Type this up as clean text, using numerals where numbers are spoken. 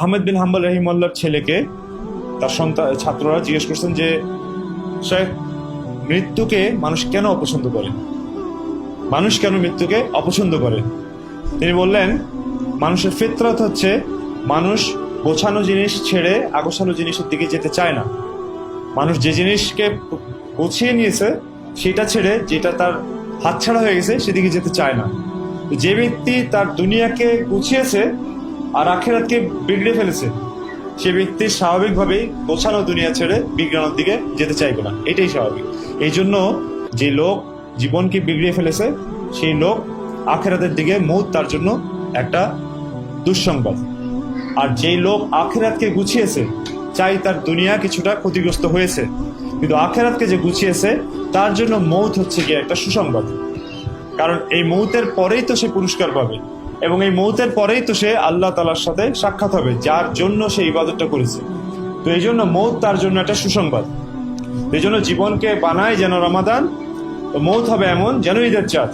আহমেদ বিন হাম্বল রহিমাল্লাহর ছেলেকে তার ছাত্ররা জিজ্ঞেস করছেন যে শেখ, মৃত্যুকে মানুষ কেন অপছন্দ করে? মানুষ কেন মৃত্যুকে অপছন্দ করে? তিনি বললেন, মানুষের ফিতরত হচ্ছে মানুষ গোছানো জিনিস ছেড়ে আগোছালো জিনিসের দিকে যেতে চায় না। মানুষ যে জিনিসকে গুছিয়ে নিয়েছে সেটা ছেড়ে যেটা তার হাতছাড়া হয়ে গেছে সেদিকে যেতে চায় না। যে ব্যক্তি তার দুনিয়াকে গুছিয়েছে আর আখিরাতকে বিগড়ে ফেলেছে, সে ব্যক্তি স্বাভাবিকভাবেই গোছানো দুনিয়া ছেড়ে বিগড়ানোর দিকে যেতে চাইবে না, এটাই স্বাভাবিক। এই জন্য যে লোক জীবনকে বিগড়িয়ে ফেলেছে সেই লোক আখিরাতের দিকে মৌত তার জন্য একটা দুঃসংবাদ। আর যেই লোক আখিরাতকে গুছিয়েছে, চাই তার দুনিয়া কিছুটা ক্ষতিগ্রস্ত হয়েছে, কিন্তু আখিরাতকে যে গুছিয়েছে তার জন্য মৌত হচ্ছে গিয়ে একটা সুসংবাদ। কারণ এই মৌতের পরেই তো সে পুরস্কার পাবে, এবং এই মৌতের পরেই তো সে আল্লাহ তাআলার সাথে সাক্ষাৎ হবে, যার জন্য সে ইবাদতটা করেছে। তো এই জন্য মৌত তার জন্য একটা সুসংবাদ। এই জন্য জীবনকে বানায় যেন রমাদান, তো মৌত হবে এমন যেন ঈদের চাঁদ।